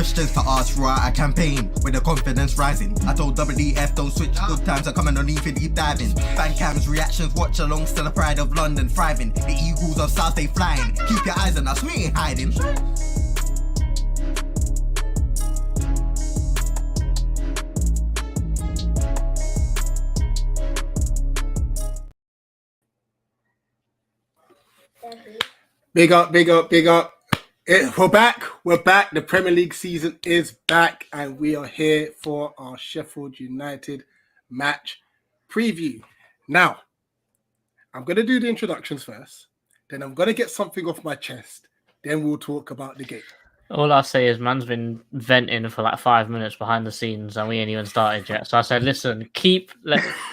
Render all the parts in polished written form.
questions to ask, right? A campaign with the confidence rising. I told WDF don't switch, good times are coming on even deep diving. Fan cams, reactions, watch along, still the pride of London thriving. The Eagles of South, they flying. Keep your eyes on us, we ain't hiding. Big up, big up, big up. We're back. We're back. The Premier League season is back, and we are here for our Sheffield United match preview. Now, I'm going to do the introductions first. Then I'm going to get something off my chest. Then we'll talk about the game. All I say is man's been venting for like 5 minutes behind the scenes, and we ain't even started yet. So I said, listen,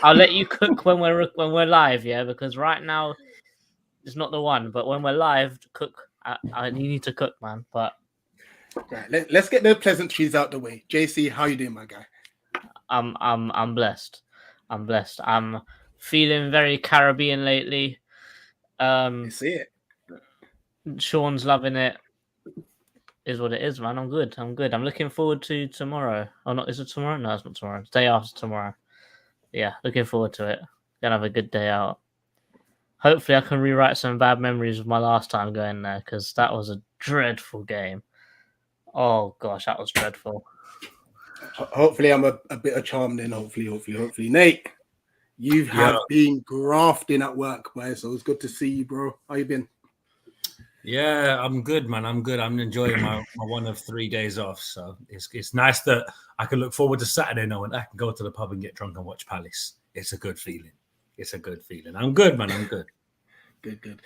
I'll let you cook when we're live, yeah, because right now it's not the one. But when we're live, cook. You need to cook, man. But right, let's get the pleasantries out the way. JC, how you doing, my guy? I'm blessed. I'm blessed. I'm feeling very Caribbean lately. You see it. Sean's loving it. Is what it is, man. I'm good. I'm looking forward to tomorrow. Oh, not is it tomorrow? No, it's not tomorrow. It's day after tomorrow. Yeah, looking forward to it. Gonna have a good day out. Hopefully, I can rewrite some bad memories of my last time going there, because that was a dreadful game. Oh gosh, that was dreadful. Hopefully, I'm a bit of charm then. Hopefully, Nate, you have been grafting at work, boy. So it's good to see you, bro. How you been? Yeah, I'm good, man. I'm good. I'm enjoying my one of 3 days off. So it's nice that I can look forward to Saturday knowing I can go to the pub and get drunk and watch Palace. It's a good feeling. I'm good, man. I'm good. Good.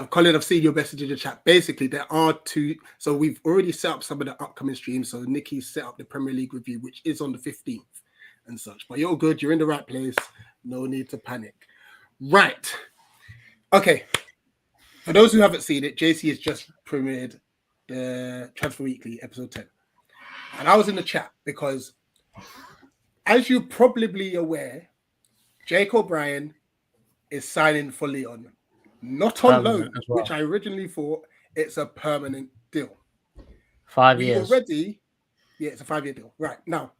Colin, I've seen your message in the chat. Basically, there are two. So we've already set up some of the upcoming streams. So Nicky set up the Premier League review, which is on the 15th and such. But you're good. You're in the right place. No need to panic. Right. Okay. For those who haven't seen it, JC has just premiered the Transfer Weekly episode 10. And I was in the chat because, as you're probably aware, Jake O'Brien is signing for Lyon. Not on loan, well, which I originally thought it's a permanent deal. 5 years. It's a 5-year deal. Right. Now,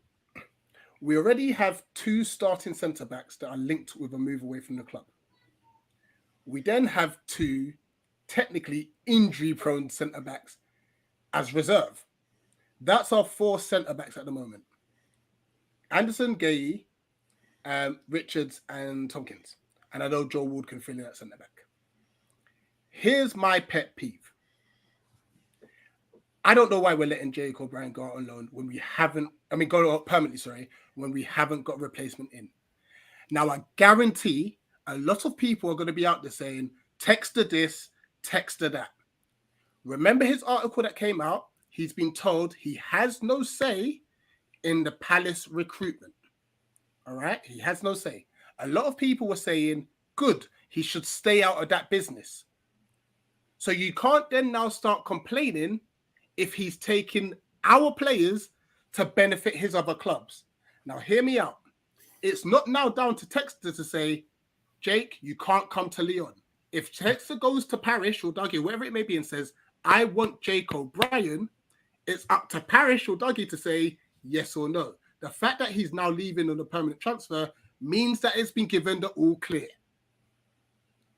we already have 2 starting centre-backs that are linked with a move away from the club. We then have 2 technically injury-prone centre-backs as reserve. That's our 4 centre-backs at the moment. Anderson, Gay, Richards, and Tompkins. And I know Joe Wood can fill in that centre-back. Here's my pet peeve. I don't know why we're letting Jake O'Brien go out on loan when we haven't, go out permanently, when we haven't got a replacement in. Now, I guarantee a lot of people are going to be out there saying, Texter this, Texter that. Remember his article that came out? He's been told he has no say in the Palace recruitment. All right? He has no say. A lot of people were saying, good, he should stay out of that business. So you can't then now start complaining if he's taking our players to benefit his other clubs. Now, hear me out. It's not now down to Texter to say, Jake, you can't come to Lyon. If Texter goes to Parish or Dougie, wherever it may be, and says, I want Jake O'Brien, it's up to Parish or Dougie to say yes or no. The fact that he's now leaving on a permanent transfer means that it's been given the all clear.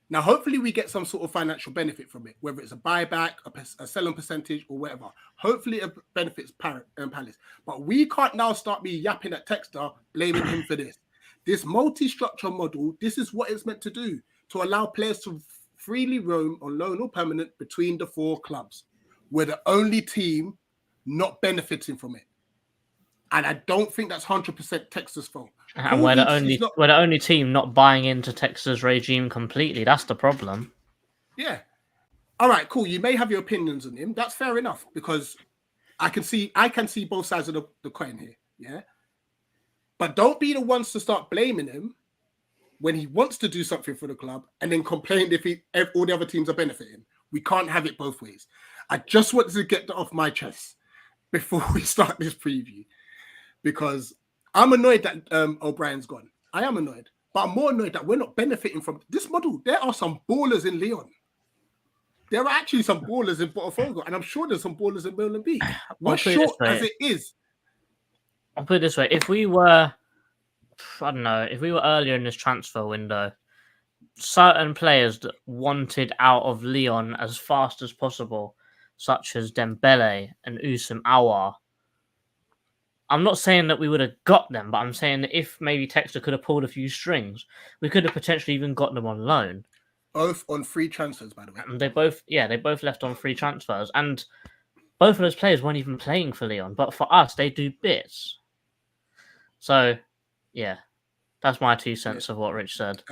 Now, hopefully we get some sort of financial benefit from it, whether it's a buyback, a selling percentage, or whatever. Hopefully it benefits Palace. But we can't now start me yapping at Texter, blaming him for this. This multi-structure model, this is what it's meant to do, to allow players to freely roam on loan or permanent between the 4 clubs. We're the only team not benefiting from it. And I don't think that's 100% Texter's fault. And we're the only team not buying into Texter's regime completely. That's the problem. Yeah. All right, cool. You may have your opinions on him. That's fair enough, because I can see both sides of the coin here. Yeah. But don't be the ones to start blaming him when he wants to do something for the club and then complain if all the other teams are benefiting. We can't have it both ways. I just wanted to get that off my chest before we start this preview, because I'm annoyed that O'Brien's gone. I am annoyed, but I'm more annoyed that we're not benefiting from this model. There are some ballers in Lyon. there are actually some ballers in Botafogo, and I'm sure there's some ballers in Molenbeek. I'll As put it this short as way. it is, I'll put it this way: if we were, I don't know, if we were earlier in this transfer window, certain players that wanted out of Lyon as fast as possible, such as Dembele and Usam Aouar. I'm not saying that we would have got them, but I'm saying that if maybe Textor could have pulled a few strings, we could have potentially even got them on loan. both on free transfers, by the way. And they both left on free transfers, and both of those players weren't even playing for Lyon. But for us, they do bits. So, yeah, that's my 2 cents of what Rich said.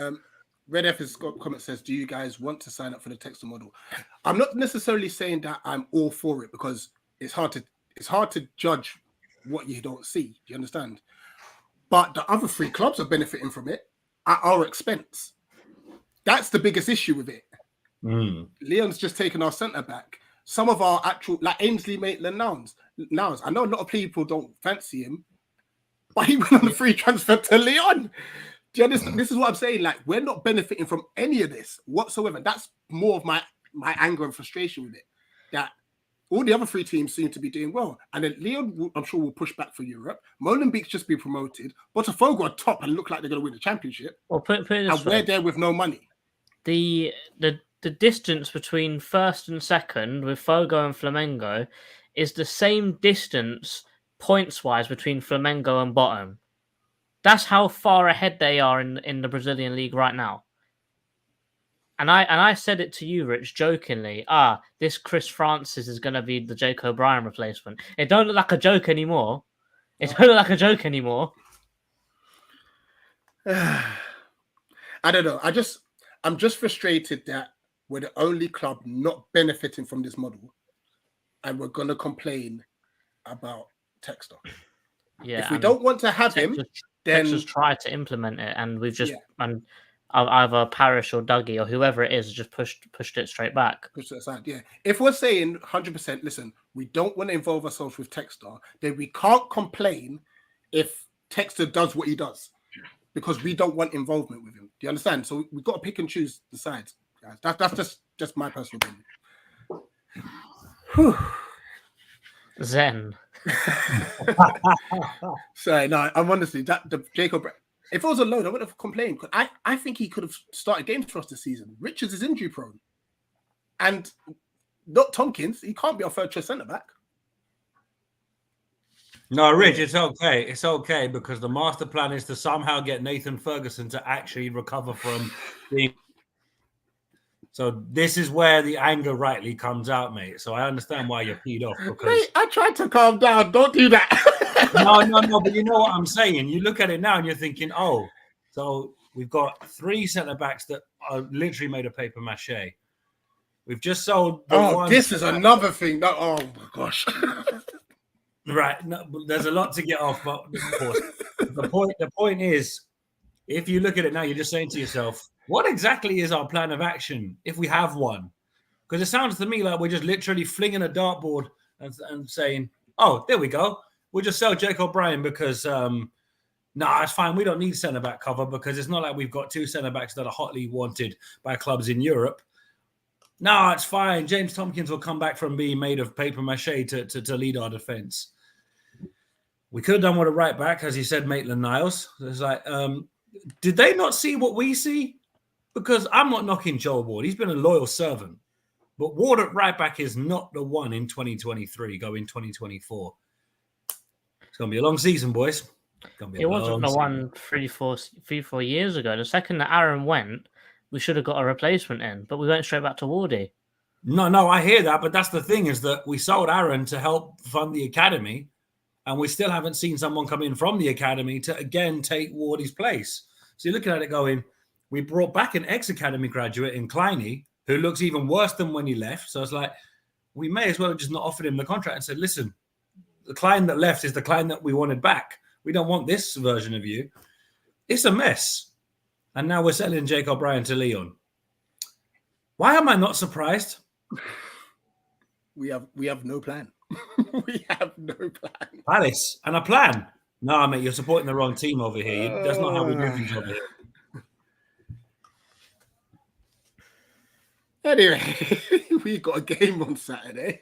Red F's comment says, "Do you guys want to sign up for the Textor model?" I'm not necessarily saying that I'm all for it, because it's hard to judge what you don't see. Do you understand? But the other 3 clubs are benefiting from it at our expense. That's the biggest issue with it. Leon's just taken our centre back. Some of our actual, like Ainsley Maitland-Niles. I know a lot of people don't fancy him, but he went on the free transfer to Leon. Do you understand? This is what I'm saying. Like, we're not benefiting from any of this whatsoever. That's more of my anger and frustration with it. That all the other 3 teams seem to be doing well. And then Leon, I'm sure, will push back for Europe. Molenbeek's just been promoted. Botafogo are top and look like they're going to win the championship. Well, put it this And way. we're there with no money. The distance between first and second with Fogo and Flamengo is the same distance points-wise between Flamengo and bottom. That's how far ahead they are in the Brazilian league right now. And I said it to you, Rich, jokingly. This Chris Francis is going to be the Jake O'Brien replacement. It don't look like a joke anymore. I don't know. I'm just frustrated that we're the only club not benefiting from this model, and we're going to complain about Textor. Yeah. If we don't want to have him, then just try to implement it, and we've just and either Parish or Dougie or whoever it is just pushed it straight back. Pushed it aside. Yeah. If we're saying 100%, listen, we don't want to involve ourselves with Textor, then we can't complain if Textor does what he does, because we don't want involvement with him. Do you understand? So we've got to pick and choose the sides, guys. That's just my personal opinion. Whew. Zen. Sorry, no, I'm honestly the Jacob. If it was a loan, I wouldn't have complained. I think he could have started games for us this season. Richards is injury prone, and not Tompkins. He can't be our third choice centre back. No, Rich, it's okay. It's okay, because the master plan is to somehow get Nathan Ferguson to actually recover from being. So this is where the anger rightly comes out, mate. So I understand why you're peed off. Because Mate, I tried to calm down. Don't do that. no. But you know what I'm saying. You look at it now and you're thinking, oh, so we've got 3 centre backs that are literally made of paper mache. We've just sold. This is another thing. No, oh my gosh. Right. No, there's a lot to get off, but of course, the point is, if you look at it now, you're just saying to yourself, what exactly is our plan of action if we have one? Because it sounds to me like we're just literally flinging a dartboard and saying, oh, there we go. We'll just sell Jake O'Brien because, it's fine. We don't need centre-back cover, because it's not like we've got 2 centre-backs that are hotly wanted by clubs in Europe. No, it's fine. James Tompkins will come back from being made of paper mache to lead our defence. We could have done with a right back, as you said, Maitland-Niles. It's like, did they not see what we see? Because I'm not knocking Joel Ward. He's been a loyal servant. But Ward at right back is not the one in 2023, going 2024. It's going to be a long season, boys. It wasn't the one 3-4 years ago. The second that Aaron went, we should have got a replacement in, but we went straight back to Wardy. No, I hear that, but that's the thing, is that we sold Aaron to help fund the academy, and we still haven't seen someone come in from the academy to, again, take Wardy's place. So you're looking at it going, we brought back an ex-academy graduate in Kleiny, who looks even worse than when he left. So it's like, we may as well have just not offered him the contract and said, listen, the Klein that left is the Klein that we wanted back. We don't want this version of you. It's a mess. And now we're selling Jake O'Brien to Lyon. Why am I not surprised? We have no plan. We have no plan. Palace and a plan. No, mate, you're supporting the wrong team over here. That's not how we do things over here. Anyway, we got a game on Saturday.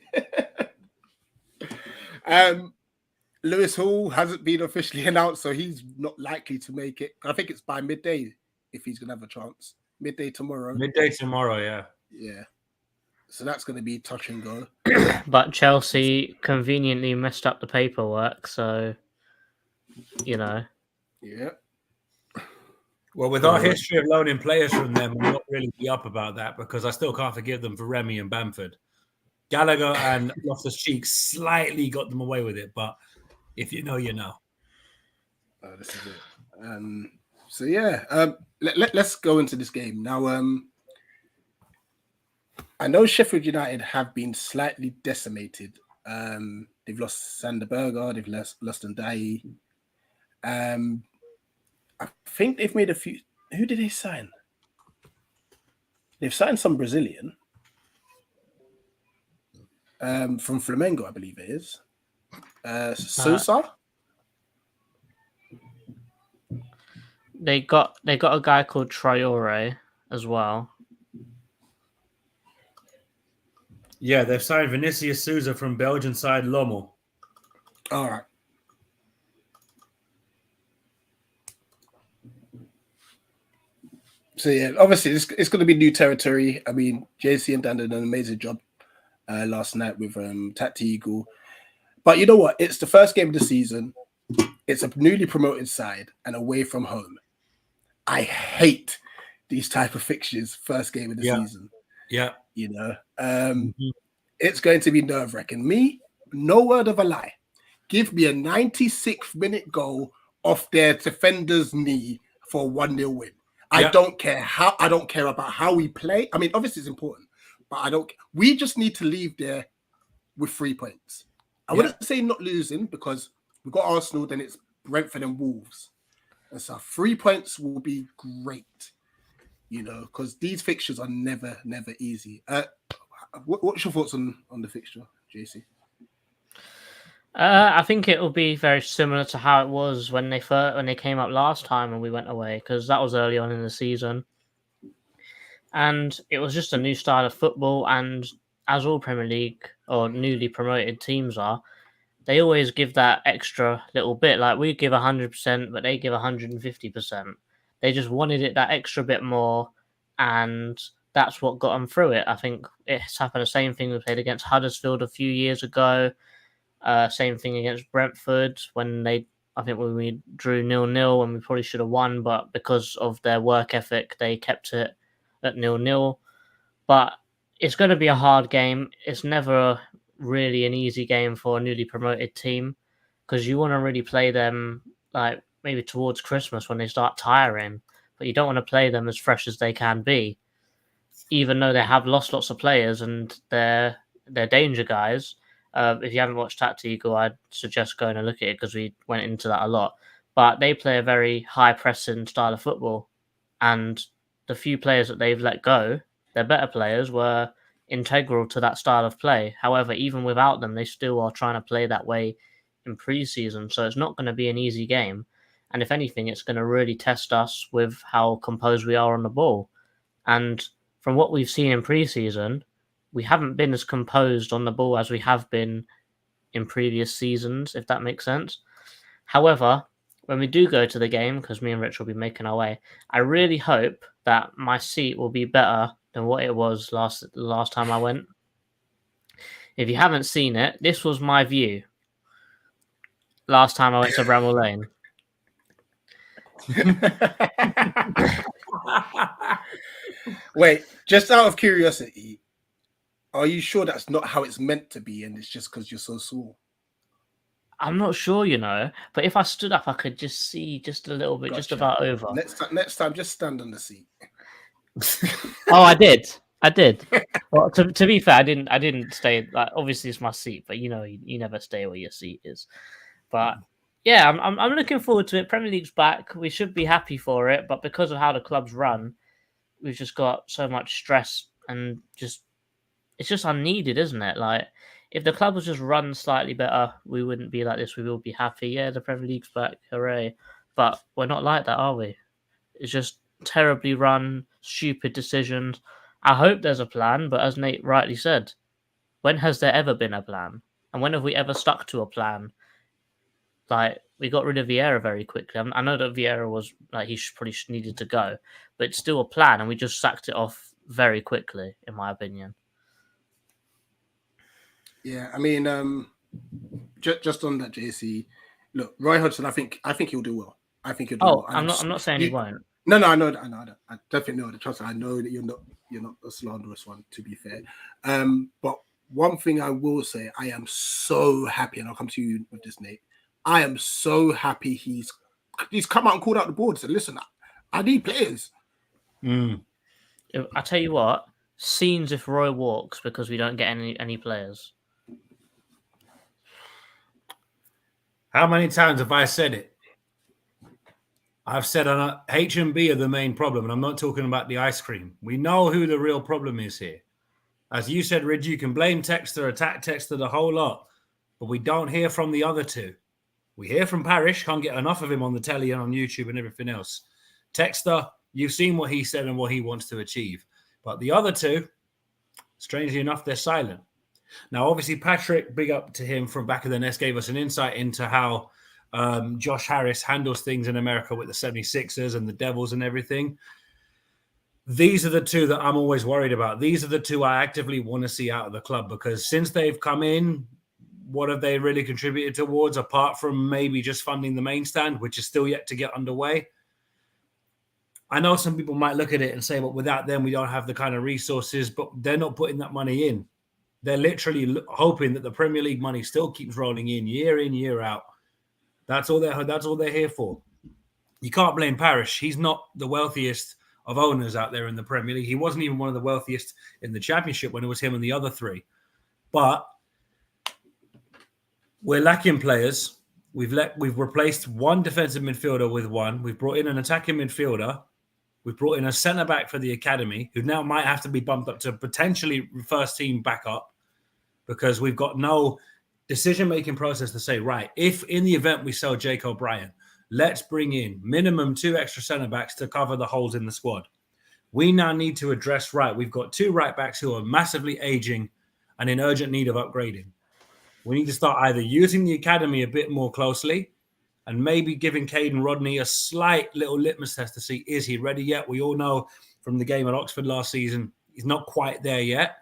Lewis Hall hasn't been officially announced, so he's not likely to make it. I think it's by midday if he's gonna have a chance. Midday tomorrow. Midday tomorrow, yeah. Yeah. So that's gonna be touch and go. But Chelsea conveniently messed up the paperwork, so you know. Yeah. Well, with our history of loaning players from them, I'm not really be up about that because I still can't forgive them for Remy and Bamford. Gallagher and Loftus-Cheek slightly got them away with it, but if you know, you know. Oh, this is it. So yeah, let's go into this game now. I know Sheffield United have been slightly decimated. They've lost Sander Berger, they've lost Ndiaye. I think they've made a few. Who did they sign? They've signed some Brazilian from Flamengo, I believe it is. Sousa. They got a guy called Traore as well. Yeah, they've signed Vinicius Souza from Belgian side Lommel. All right. So yeah, obviously it's going to be new territory. I mean, JC and Dan did an amazing job last night with Tacti Eagle. But you know what? It's the first game of the season. It's a newly promoted side and away from home. I hate these type of fixtures first game of the season. Yeah. You know, it's going to be nerve-wracking. Me, no word of a lie. Give me a 96th minute goal off their defender's knee for a 1-0 win. I don't care about how we play. I mean, obviously it's important, but I don't. We just need to leave there with 3 points. I wouldn't say not losing because we've got Arsenal, then it's Brentford and Wolves. And so 3 points will be great, you know, because these fixtures are never easy. What's your thoughts on the fixture, JC? I think it will be very similar to how it was when they came up last time and we went away, because that was early on in the season, and it was just a new style of football. And as all Premier League or newly promoted teams are, they always give that extra little bit. Like we give 100%, but they give 150%. They just wanted it that extra bit more, and that's what got them through it. I think it's happened the same thing we played against Huddersfield a few years ago. Same thing against Brentford when we drew 0-0 and we probably should have won, but because of their work ethic, they kept it at 0-0. But it's going to be a hard game. It's never really an easy game for a newly promoted team because you want to really play them like maybe towards Christmas when they start tiring, but you don't want to play them as fresh as they can be, even though they have lost lots of players and they're danger guys. If you haven't watched Tacti Eagle, I'd suggest going and look at it because we went into that a lot. But they play a very high-pressing style of football. And the few players that they've let go, their better players, were integral to that style of play. However, even without them, they still are trying to play that way in pre-season. So it's not going to be an easy game. And if anything, it's going to really test us with how composed we are on the ball. And from what we've seen in pre-season, we haven't been as composed on the ball as we have been in previous seasons, if that makes sense. However, when we do go to the game, because me and Rich will be making our way, I really hope that my seat will be better than what it was last time I went. If you haven't seen it, this was my view last time I went to Bramall Lane. Wait, just out of curiosity, are you sure that's not how it's meant to be and it's just because you're so small? I'm not sure, you know, but if I stood up, I could just see just a little bit, just about over. Next time, just stand on the seat. Oh, I did. Well, to be fair, I didn't stay. Like, obviously, it's my seat, but you know, you never stay where your seat is. But yeah, I'm looking forward to it. Premier League's back. We should be happy for it, but because of how the club's run, we've just got so much stress and it's just unneeded, isn't it? Like, if the club was just run slightly better, we wouldn't be like this. We will be happy. Yeah, the Premier League's back. Hooray. But we're not like that, are we? It's just terribly run, stupid decisions. I hope there's a plan, but as Nate rightly said, when has there ever been a plan? And when have we ever stuck to a plan? Like, we got rid of Vieira very quickly. I know that Vieira was like probably needed to go, but it's still a plan, and we just sacked it off very quickly, in my opinion. Yeah, I mean, just on that, JC. Look, Roy Hodgson, I think he'll do well. I think he'll do well. I'm not saying he won't. No, I know that. I definitely know that. Trust me, I know that you're not a slanderous one, to be fair. But one thing I will say, I am so happy, and I'll come to you with this, Nate. I am so happy he's come out and called out the board. Said, listen, I need players. I tell you what, scenes if Roy walks because we don't get any players. How many times have I said it? I've said H&B are the main problem, and I'm not talking about the ice cream. We know who the real problem is here. As you said, Ridge, you can blame Texter, attack Texter, the whole lot, but we don't hear from the other two. We hear from Parrish, can't get enough of him on the telly and on YouTube and everything else. Texter, you've seen what he said and what he wants to achieve. But the other two, strangely enough, they're silent. Now, obviously, Patrick, big up to him from back of the nest, gave us an insight into how Josh Harris handles things in America with the 76ers and the Devils and everything. These are the two that I'm always worried about. These are the two I actively want to see out of the club, because since they've come in, what have they really contributed towards, apart from maybe just funding the main stand, which is still yet to get underway? I know some people might look at it and say, well, without them, we don't have the kind of resources, but they're not putting that money in. They're literally hoping that the Premier League money still keeps rolling in, year out. That's all they're here for. You can't blame Parrish. He's not the wealthiest of owners out there in the Premier League. He wasn't even one of the wealthiest in the Championship when it was him and the other three. But we're lacking players. We've replaced one defensive midfielder with one. We've brought in an attacking midfielder. We've brought in a centre-back for the academy, who now might have to be bumped up to potentially first-team backup, because we've got no decision-making process to say, right, if in the event we sell Jake O'Brien, let's bring in minimum 2 extra centre-backs to cover the holes in the squad. We now need to address, right, we've got 2 right-backs who are massively aging and in urgent need of upgrading. We need to start either using the academy a bit more closely and maybe giving Caden Rodney a slight little litmus test to see, is he ready yet? We all know from the game at Oxford last season, he's not quite there yet.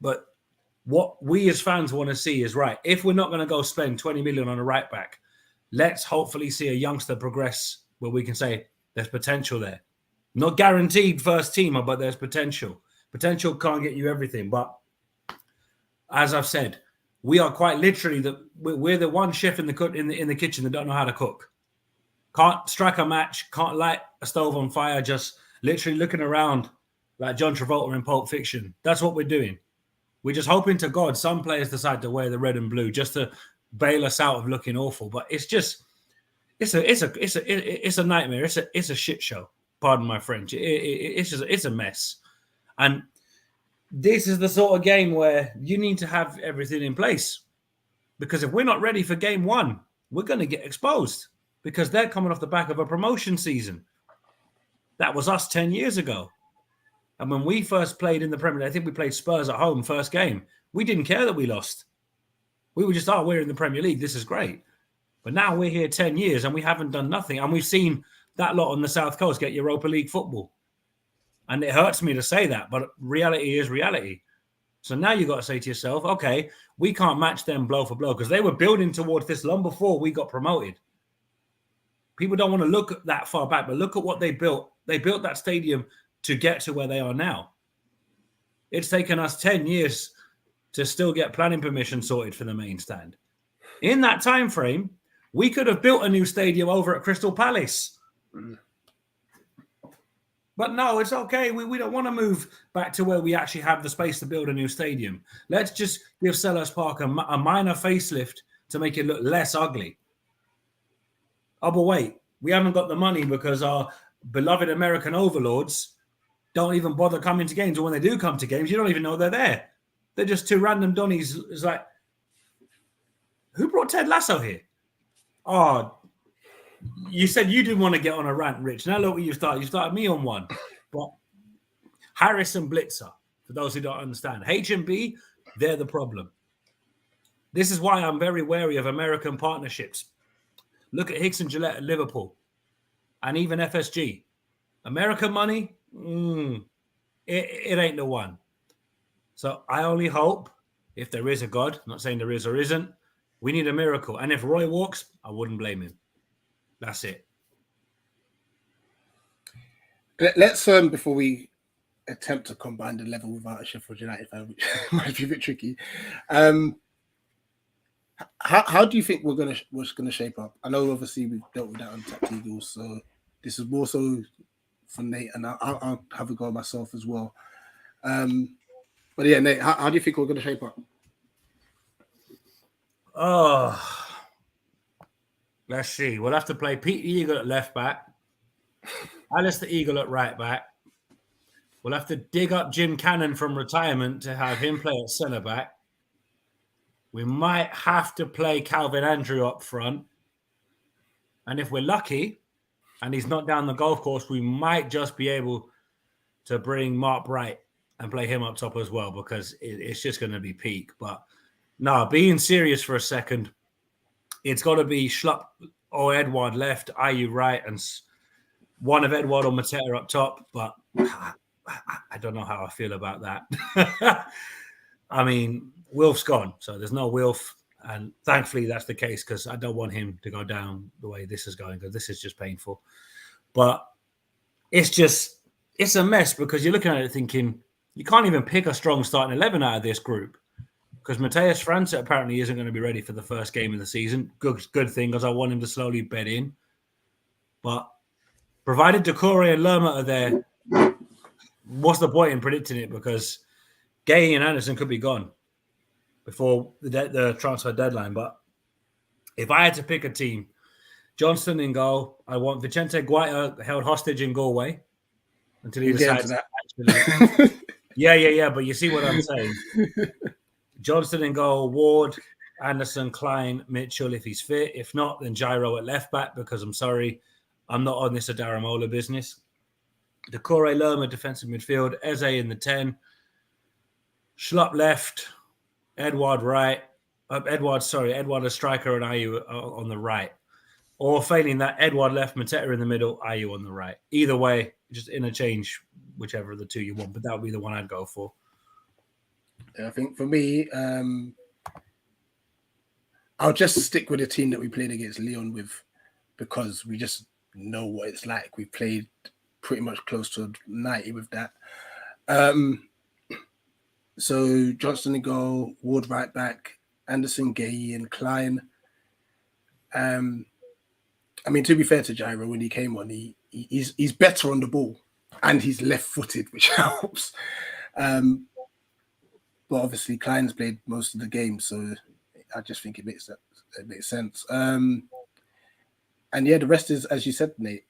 But what we as fans want to see is, right, if we're not going to go spend 20 million on a right back, let's hopefully see a youngster progress where we can say there's potential there. Not guaranteed first teamer, but there's potential. Potential can't get you everything. But as I've said, we are quite literally we're the one chef in the kitchen that don't know how to cook. Can't strike a match, can't light a stove on fire, just literally looking around like John Travolta in Pulp Fiction. That's what we're doing. We're just hoping to God some players decide to wear the red and blue just to bail us out of looking awful. But it's just it's a nightmare. It's a shit show. Pardon my French. It's a mess. And this is the sort of game where you need to have everything in place, because if we're not ready for game 1, we're going to get exposed, because they're coming off the back of a promotion season. That was us 10 years ago. And when we first played in the Premier League, I think we played Spurs at home first game. We didn't care that we lost. We were just, we're in the Premier League. This is great. But now we're here 10 years and we haven't done nothing. And we've seen that lot on the South Coast get Europa League football. And it hurts me to say that, but reality is reality. So now you've got to say to yourself, okay, we can't match them blow for blow, because they were building towards this long before we got promoted. People don't want to look that far back, but look at what they built. They built that stadium to get to where they are now. It's taken us 10 years to still get planning permission sorted for the main stand. In that time frame, we could have built a new stadium over at Crystal Palace. But no, it's okay. We don't want to move back to where we actually have the space to build a new stadium. Let's just give Selhurst Park a minor facelift to make it look less ugly. Oh, but wait, we haven't got the money because our beloved American overlords don't even bother coming to games. Or when they do come to games, you don't even know they're there. They're just 2 random Donnies. It's like, who brought Ted Lasso here? Oh, you said you didn't want to get on a rant, Rich. Now look what you started. You started me on one. But Harris and Blitzer, for those who don't understand. H&B, they're the problem. This is why I'm very wary of American partnerships. Look at Hicks and Gillette at Liverpool and even FSG. American money, it ain't the one. So I only hope, if there is a God, I'm not saying there is or isn't, we need a miracle. And if Roy walks, I wouldn't blame him. That's it. Let's before we attempt to combine the level without a Sheffield United fan, which might be a bit tricky. How do you think what's gonna shape up? I know obviously we've dealt with that on Tapped Eagles, so this is more so for Nate, and I'll have a go myself as well. But yeah, Nate, how do you think we're gonna shape up? Oh, let's see. We'll have to play Pete the Eagle at left back, Alistair Eagle at right back. We'll have to dig up Jim Cannon from retirement to have him play at centre back. We might have to play Calvin Andrew up front. And if we're lucky and he's not down the golf course, we might just be able to bring Mark Bright and play him up top as well, because it's just going to be peak. But no, being serious for a second, it's got to be Schlupp or Edouard left, Ayew right, and one of Edouard or Mateta up top. But I don't know how I feel about that. I mean, Wilf's gone, so there's no Wilf. And thankfully that's the case, because I don't want him to go down the way this is going, because this is just painful. But it's a mess, because you're looking at it thinking, you can't even pick a strong starting 11 out of this group, because Mateus França apparently isn't going to be ready for the first game of the season. Good thing, because I want him to slowly bed in. But provided Decore and Lerma are there, what's the point in predicting it? Because Gay and Anderson could be gone before the transfer deadline. But if I had to pick a team, Johnston in goal. I want Vicente Guaita held hostage in Galway until he decides to actually. Yeah. But you see what I'm saying. Johnston in goal, Ward, Anderson, Klein, Mitchell if he's fit. If not, then Gyro at left back, because I'm sorry, I'm not on this Adaramola business. Decore, Lerma, defensive midfield. Eze in the 10. Schlupp left. Edouard right. Edouard a striker and Ayew on the right. Or failing that, Edouard left, Mateta in the middle, Ayew on the right. Either way, just interchange whichever of the two you want, but that would be the one I'd go for. I think for me, I'll just stick with the team that we played against Lyon with, because we just know what it's like. We played pretty much close to 90 with that. So Johnston in goal, Ward right back, Anderson, Gay, and Klein. I mean, to be fair to Gyro, when he came on, he's better on the ball, and he's left-footed, which helps. But obviously, Klein's played most of the game, so I just think it makes sense. And yeah, the rest is, as you said, Nate,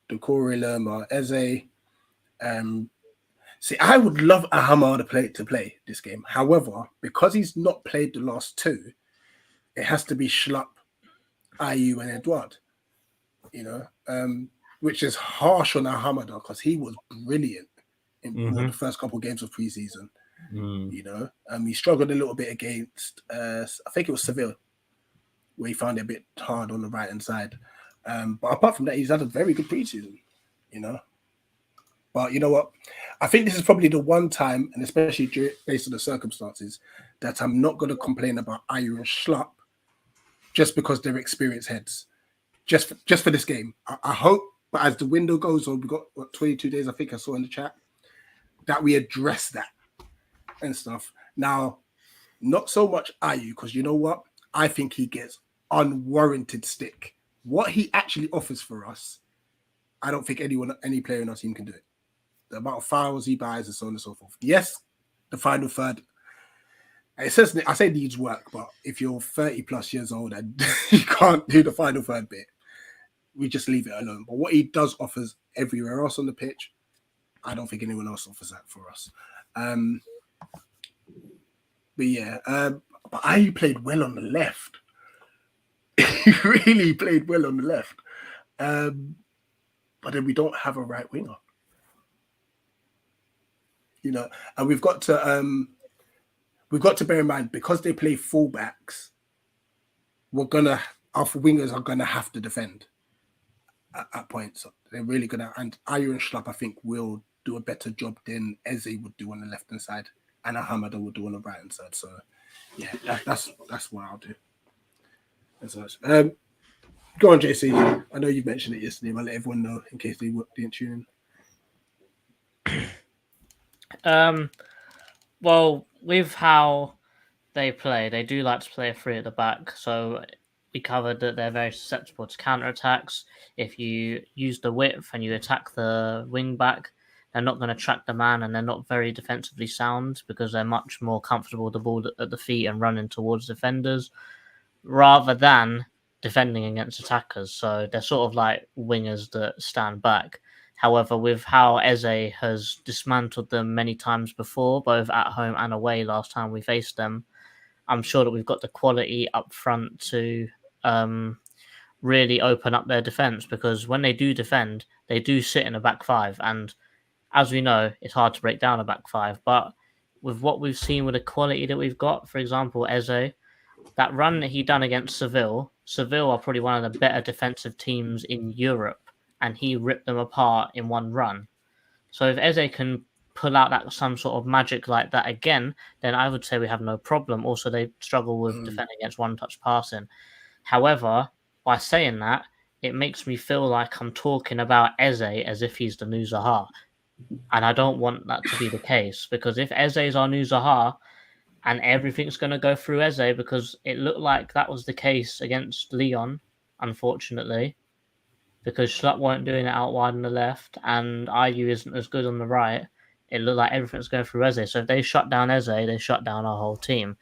Decore, Lerma, Eze. See, I would love Ahmad to play this game. However, because he's not played the last two, it has to be Schlupp, Ayew, and Edouard. Which is harsh on Ahmad, because he was brilliant in the first couple of games of preseason. He struggled a little bit against, I think it was Seville, where he found it a bit hard on the right hand side. But apart from that, he's had a very good preseason. But you know what? I think this is probably the one time, and especially based on the circumstances, that I'm not going to complain about Ayew and Schlupp, just because they're experienced heads. Just for this game. I hope, but as the window goes on, we've got 22 days, I think I saw in the chat, that we address that and stuff. Now, not so much Ayew, because you know what? I think he gets unwarranted stick. What he actually offers for us, I don't think any player in our team can do it. The amount of fouls he buys and so on and so forth. Yes, the final third. It says, I say needs work, but if you're 30 plus years old and you can't do the final third bit, we just leave it alone. But what he does offers everywhere else on the pitch, I don't think anyone else offers that for us. But yeah, but Ayew played well on the left. He really played well on the left. But then we don't have a right winger. you know, and we've got to bear in mind, because they play fullbacks, our wingers are gonna have to defend at points. They're really gonna, and Ayer and Schlupp, I think, will do a better job than Eze would do on the left hand side, and Hamada will do on the right hand side. So yeah, that's what I'll do. As such. Go on, JC. I know you mentioned it yesterday, but let everyone know in case they didn't tune in. Well, with how they play, they do like to play a three at the back. So we covered that they're very susceptible to counter-attacks. If you use the width and you attack the wing back, they're not going to track the man, and they're not very defensively sound because they're much more comfortable with the ball at the feet and running towards defenders rather than defending against attackers. So they're sort of like wingers that stand back. However, with how Eze has dismantled them many times before, both at home and away last time we faced them, I'm sure that we've got the quality up front to really open up their defence, because when they do defend, they do sit in a back five. And as we know, it's hard to break down a back five. But with what we've seen with the quality that we've got, for example, Eze, that run that he done against Seville are probably one of the better defensive teams in Europe, and he ripped them apart in one run. So if Eze can pull out that some sort of magic like that again, then I would say we have no problem. Also, they struggle with defending against one-touch passing. However, by saying that, it makes me feel like I'm talking about Eze as if he's the new Zaha. And I don't want that to be the case, because if Eze is our new Zaha and everything's going to go through Eze, because it looked like that was the case against Lyon, unfortunately, because Schlupp weren't doing it out wide on the left and Ayew isn't as good on the right, it looked like everything's going through Eze. So if they shut down Eze, they shut down our whole team.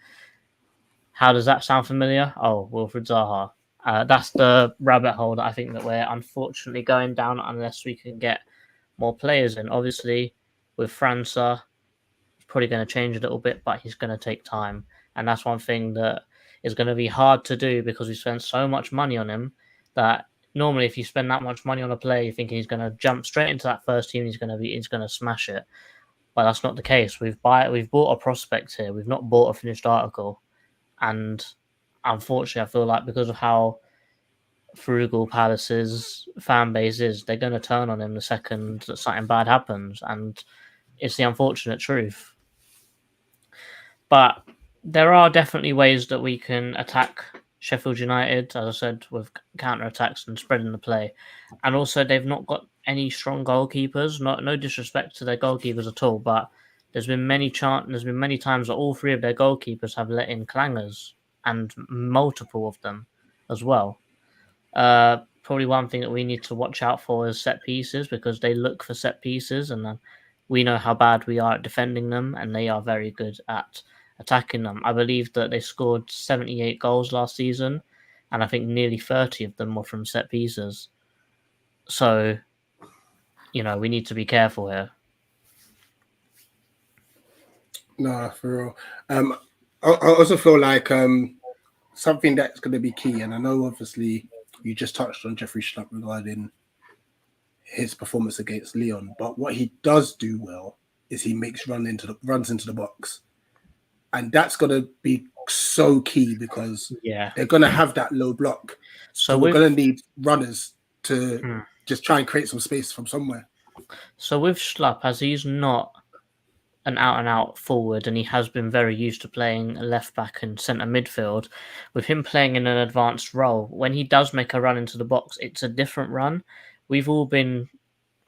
How does that sound familiar? Oh, Wilfried Zaha. That's the rabbit hole that I think that we're unfortunately going down unless we can get more players in. Obviously, with França, it's probably going to change a little bit, but he's going to take time. And that's one thing that is going to be hard to do, because we spent so much money on him that normally if you spend that much money on a player, you're thinking he's going to jump straight into that first team, he's going to smash it. But that's not the case. We've bought a prospect here. We've not bought a finished article. And unfortunately, I feel like because of how frugal Palace's fan base is, they're going to turn on him the second that something bad happens. And it's the unfortunate truth. But there are definitely ways that we can attack Sheffield United, as I said, with counter-attacks and spreading the play. And also, they've not got any strong goalkeepers. No disrespect to their goalkeepers at all, but there's been many times that all three of their goalkeepers have let in clangers, and multiple of them as well. Probably one thing that we need to watch out for is set pieces, because they look for set pieces, and we know how bad we are at defending them, and they are very good at attacking them. I believe that they scored 78 goals last season, and I think nearly 30 of them were from set pieces. So, we need to be careful here. No, for real. I also feel like something that's going to be key, and I know obviously you just touched on Jeffrey Schlupp regarding his performance against Lyon, but what he does do well is he makes runs into the box, and that's going to be so key, because they're going to have that low block. So we're going to need runners to just try and create some space from somewhere. So with Schlupp, as he's not an out-and-out forward, and he has been very used to playing left-back and centre midfield, with him playing in an advanced role, when he does make a run into the box, it's a different run. We've all been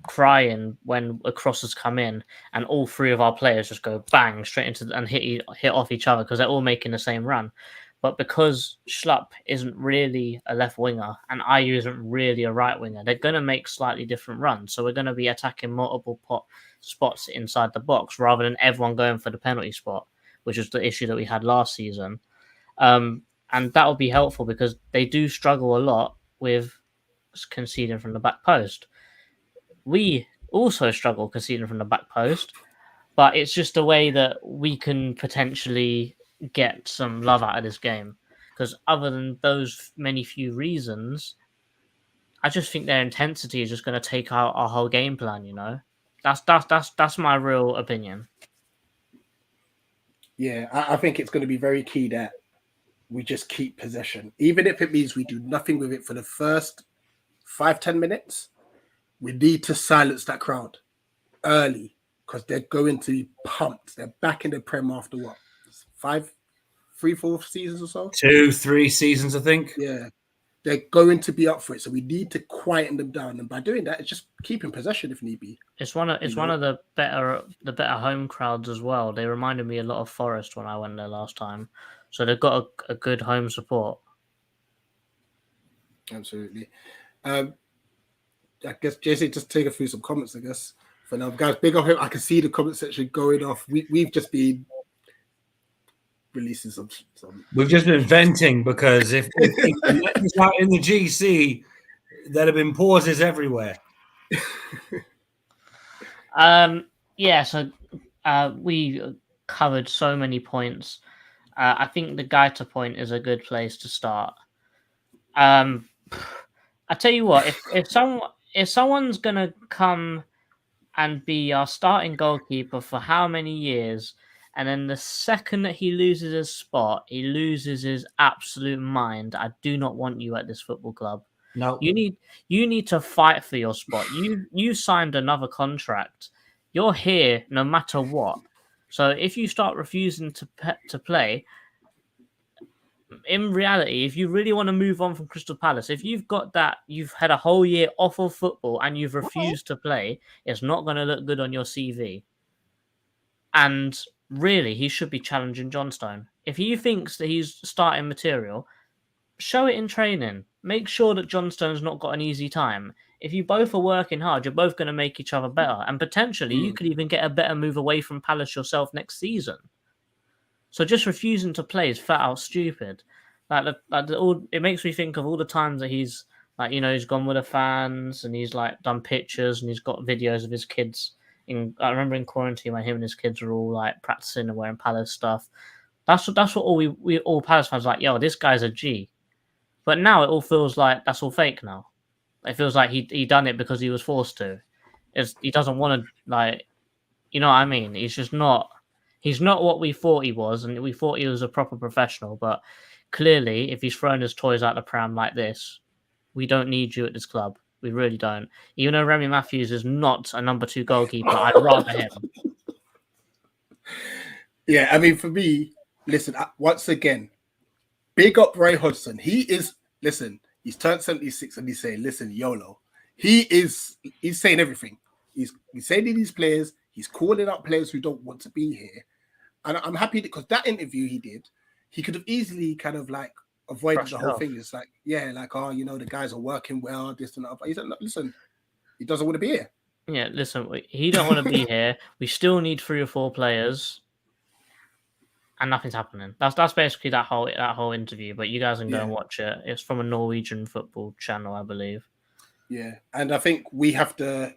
crying when a cross has come in and all three of our players just go bang straight into and hit off each other, because they're all making the same run. But because Schlupp isn't really a left winger and Ayew isn't really a right winger, they're going to make slightly different runs. So we're going to be attacking multiple spots inside the box rather than everyone going for the penalty spot, which is the issue that we had last season. And that will be helpful, because they do struggle a lot with conceding from the back post. We also struggle conceding from the back post, but it's just a way that we can potentially get some love out of this game, because other than those many few reasons, I just think their intensity is just going to take out our whole game plan. That's my real opinion. Yeah, I think it's going to be very key that we just keep possession, even if it means we do nothing with it for the first 5-10 minutes. We need to silence that crowd early because they're going to be pumped. They're back in the Prem after what, 4 seasons or so? 2-3 seasons, I think. Yeah, they're going to be up for it. So we need to quieten them down, and by doing that, it's just keeping possession if need be. It's one of the better home crowds as well. They reminded me a lot of Forest when I went there last time. So they've got a good home support. Absolutely. I guess JC, just take us through some comments, I guess. For now, guys, big up him. I can see the comment section going off. We've just been releasing some. We've just been venting because if we let this out in the GC, there'd have been pauses everywhere. Yeah, so we covered so many points. I think the Gaeta point is a good place to start. I tell you what, if someone's gonna come and be our starting goalkeeper for how many years, and then the second that he loses his spot, he loses his absolute mind, I do not want you at this football club. No, you need to fight for your spot. You signed another contract. You're here no matter what. So if you start refusing to play, in reality, if you really want to move on from Crystal Palace, if you've got that, you've had a whole year off of football and you've refused to play, it's not going to look good on your CV. And really, he should be challenging Johnstone. If he thinks that he's starting material, show it in training. Make sure that Johnstone's not got an easy time. If you both are working hard, you're both going to make each other better. And potentially, you could even get a better move away from Palace yourself next season. So just refusing to play is flat out stupid. It makes me think of all the times that he's he's gone with the fans and he's like done pictures and he's got videos of his kids. I remember in quarantine when him and his kids were all like practicing and wearing Palace stuff. That's what all we all Palace fans like. Yo, this guy's a G. But now it all feels like that's all fake now. It feels like he done it because he was forced to. He doesn't want to you know what I mean? He's not what we thought he was, and we thought he was a proper professional. But clearly, if he's throwing his toys out the pram like this, we don't need you at this club. We really don't. Even though Remy Matthews is not a number 2 goalkeeper, I'd rather him. Yeah, I mean, for me, listen, once again, big up Ray Hodgson. He's turned 76 and he's saying, listen, YOLO. He's saying everything. He's saying to these players, he's calling out players who don't want to be here. And I'm happy because that interview he did, he could have easily kind of like avoided the whole thing. It's like, the guys are working well, this and that. But he said, listen, he doesn't want to be here. Yeah, listen, he don't want to be here. We still need 3 or 4 players. And nothing's happening. That's basically that whole interview. But you guys can go and watch it. It's from a Norwegian football channel, I believe. Yeah, and I think we have to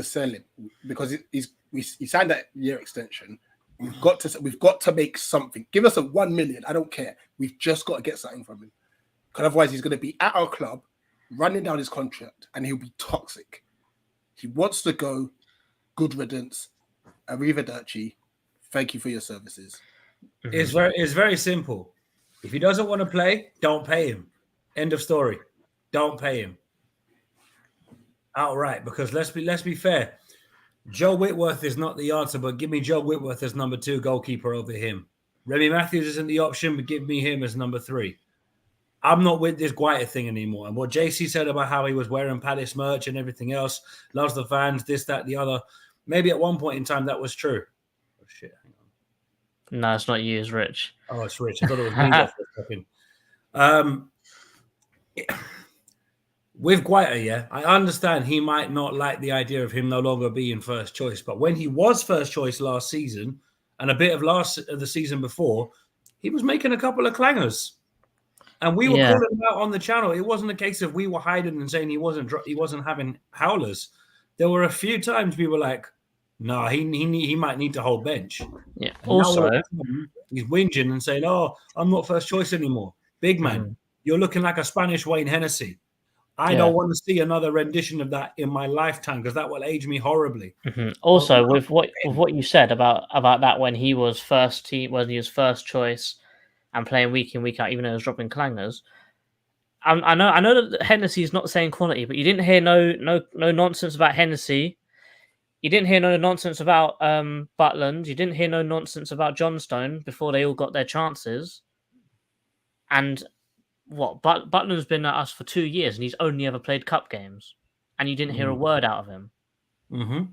sell him because he signed that year extension. We've got to make something. Give us a 1 million. I don't care. We've just got to get something from him. Because otherwise, he's going to be at our club, running down his contract, and he'll be toxic. He wants to go. Good riddance. Arrivederci. Thank you for your services. It's very simple. If he doesn't want to play, don't pay him. End of story. Don't pay him. Outright, because let's be fair. Joe Whitworth is not the answer, but give me Joe Whitworth as number 2 goalkeeper over him. Remy Matthews isn't the option, but give me him as number 3. I'm not with this Guaita thing anymore. And what JC said about how he was wearing Palace merch and everything else, loves the fans, this, that, the other. Maybe at one point in time that was true. Oh shit. No, it's not you, it's Rich. Oh, it's Rich. I thought it was me that was talking. With Guaita, I understand he might not like the idea of him no longer being first choice, but when he was first choice last season and a bit of the season before, he was making a couple of clangers, and we were calling him out on the channel. It wasn't a case of we were hiding and saying he wasn't having howlers. There were a few times we were like, "No, he might need to hold bench." Yeah. And also, he's whinging and saying, "Oh, I'm not first choice anymore." Big man, you're looking like a Spanish Wayne Hennessy. I don't want to see another rendition of that in my lifetime because that will age me horribly. Also, with what you said about that when he was first choice and playing week in week out, even though he was dropping clangers. I know that Hennessy's not the same quality, but you didn't hear no nonsense about Hennessy. You didn't hear no nonsense about Butland. You didn't hear no nonsense about Johnstone before they all got their chances. And Butland's been at us for 2 years, and he's only ever played cup games, and you didn't hear a word out of him. Mm-hmm.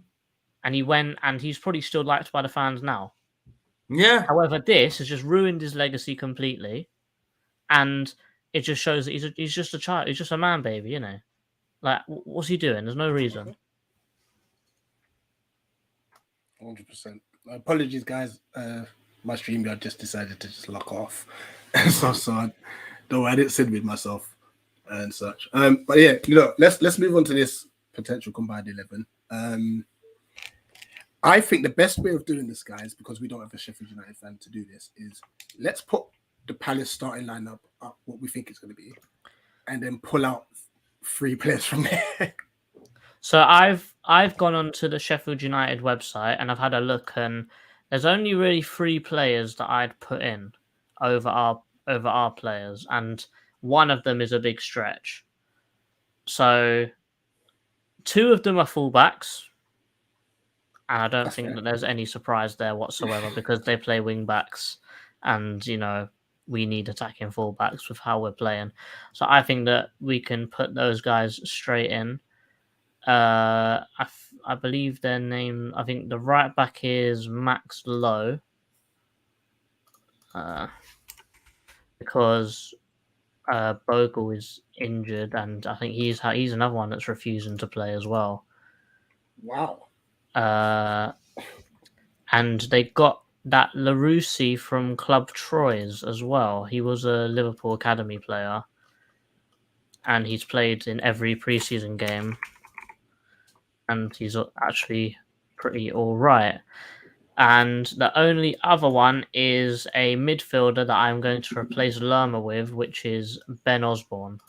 And he went, and he's probably still liked by the fans now. Yeah. However, this has just ruined his legacy completely, and it just shows that he's just a child. He's just a man baby, you know. Like, what's he doing? There's no reason. 100%. Apologies, guys. My StreamYard just decided to just lock off. so don't worry, I didn't sit with myself and such. But yeah, let's move on to this potential combined 11. I think the best way of doing this, guys, because we don't have a Sheffield United fan to do this, is let's put the Palace starting lineup up what we think it's going to be, and then pull out 3 players from there. So I've gone onto the Sheffield United website and I've had a look, and there's only really 3 players that I'd put in over our players, and one of them is a big stretch. So 2 of them are fullbacks, and I don't think that there's any surprise there whatsoever because they play wing backs, and we need attacking fullbacks with how we're playing. So I think that we can put those guys straight in. I believe their name. I think the right back is Max Lowe, because Bogle is injured, and I think he's another one that's refusing to play as well. Wow. And they got that Larousse from Club Troyes as well. He was a Liverpool academy player, and he's played in every preseason game, and he's actually pretty all right. And the only other one is a midfielder that I'm going to replace Lerma with, which is Ben Osborne.